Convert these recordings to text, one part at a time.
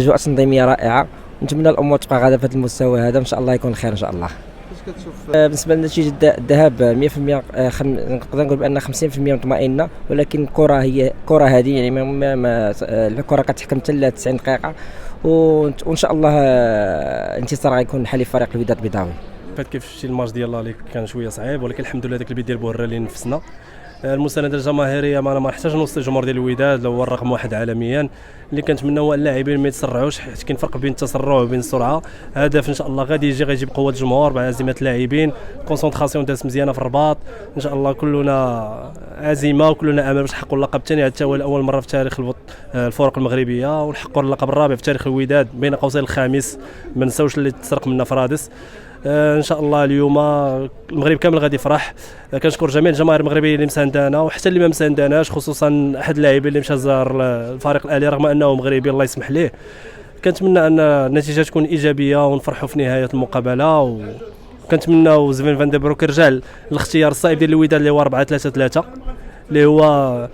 الاجواء التنظيميه رائعه، نتمنى الامور تبقى غاده في هذا المستوى هذا ان شاء الله يكون خير ان شاء الله. كيفاش كتشوف بالنسبه لنتيجه الذهاب 100% نقدر نقول بان 50% مطمئنه، ولكن الكره هي الكره هذه يعني الكره كتحكم حتى 90 دقيقه، وان شاء الله انتصار غيكون حليف فريق الوداد البيضاوي. فات كيف شفتي الماتش ديال لا ليغ كان شويه صعيب، ولكن الحمد لله داك البيت ديال بوهره اللي نفسنا. المسانده الجماهيريه ما نحتاج نوصل الجمهور ديال الوداد هو الرقم واحد عالميا. اللي كنتمنى هو اللاعبين ما يتسرعوش، حيت كاين فرق بين التسرع وبين السرعه. هدف ان شاء الله غادي يجي غيجيب قوه الجمهور بعزيمه اللاعبين، كونسونطراسيون دازت مزيانه في الرباط. ان شاء الله كلنا عزيمه وكلنا امل باش نحققوا اللقب الثاني حتى هو اول مره في تاريخ الفرق المغربيه، ونحققوا اللقب الرابع في تاريخ الوداد بين قوسين الخامس. ما نساوش اللي تسرق منا فرادس. ان شاء الله اليوم المغرب كامل غادي يفرح. كنشكر جميع الجماهير المغربيه اللي مساندانا وحتى اللي ما مسانداناش، خصوصا احد اللاعبين اللي مشى زار الفريق الاهلي رغم انه مغربي الله يسمح ليه. كنتمنى ان النتيجه تكون ايجابيه ونفرحوا في نهايه المقابله، وكنتمنى زفين فان دي بروك يرجع للاختيار الصائب ديال الوداد اللي هو 4-3-3 اللي هو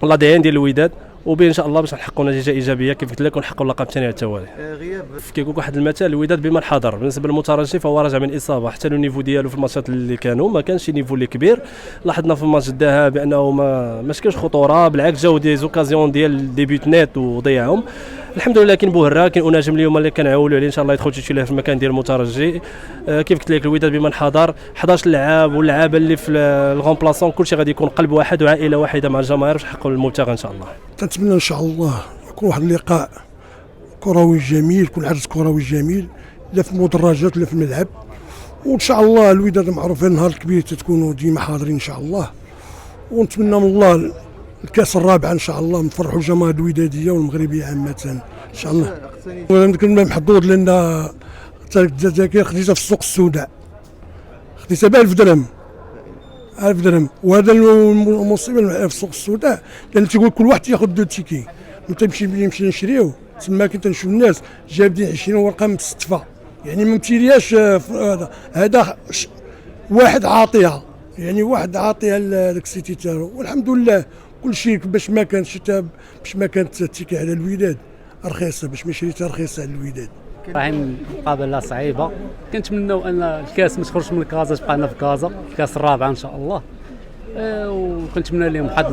لا دي ان ديال الوداد، وبين ان شاء الله باش نحققوا نتيجه ايجابيه كيف قلت لك ونحققوا اللقب الثاني على التوالي. غياب كيقول واحد المثل الوداد بما الحضر. بالنسبه للمترجي فهو راجع من اصابه، حتى لو نيفو ديالو في الماتشات اللي كانوا ما كانش نيفو اللي كبير. لاحظنا في الماتش الذهاب بانه ما كانش خطوره، بالعكس جاو دي زوكازيون ديال ديبيوت نيت وضيعهم. الحمد لله كاين بوهره، كاين اناجم اليوم اللي كنعولوا عليه ان شاء الله يدخل تيتولار في المكان ديال المترجي. كيف قلت لك الوداد بما انحدر 11 لعاب، واللعابه اللي في الغومبلاسون كلشي غادي يكون قلب واحد وعائله واحده مع الجماهير باش نحققوا المبتغى ان شاء الله. تنتمنى ان شاء الله يكون واحد اللقاء كروي جميل، يكون عرض كروي جميل لا في المدرجات لا في الملعب، وان شاء الله الوداد معروفين النهار الكبير تتكونوا ديما حاضرين ان شاء الله. ونتمنى من الله الكاس الرابعه ان شاء الله نفرحوا الجماهير الوداديه والمغربيه عامه ان شاء الله. كنا محظوظ لان الجزائر خديتها في السوق السوداء، خديتها ب 1000 درهم 1000 درهم. وهذا المصيبه في السوق السوداء، لان تيقول كل واحد ياخذ دو تيكي، نمشي نشريو تما كنت نشوف الناس جابدين 20 ورقه متستفه، يعني ما متيرياش هذا واحد عاطيها، يعني واحد عاطيها لذاك السيتي تاعو. والحمد لله كل شيء باش ما كانت التيكي على الوداد رخيصه، باش ما شريتها رخيصه على الوداد. راهي مقابله صعيبه، كنتمنوا ان الكاس ما تخرجش من كازا، تبقى لنا في كازا الكاس الرابعه ان شاء الله. وكنتمنى لهم حظ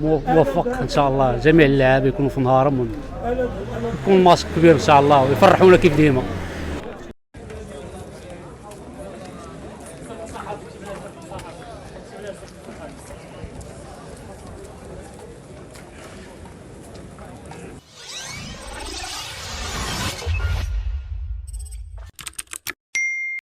موفق ان شاء الله، جميع اللاعبين يكونوا في نهارهم، ويكون ماتش كبير ان شاء الله ويفرحونا كيف ديما.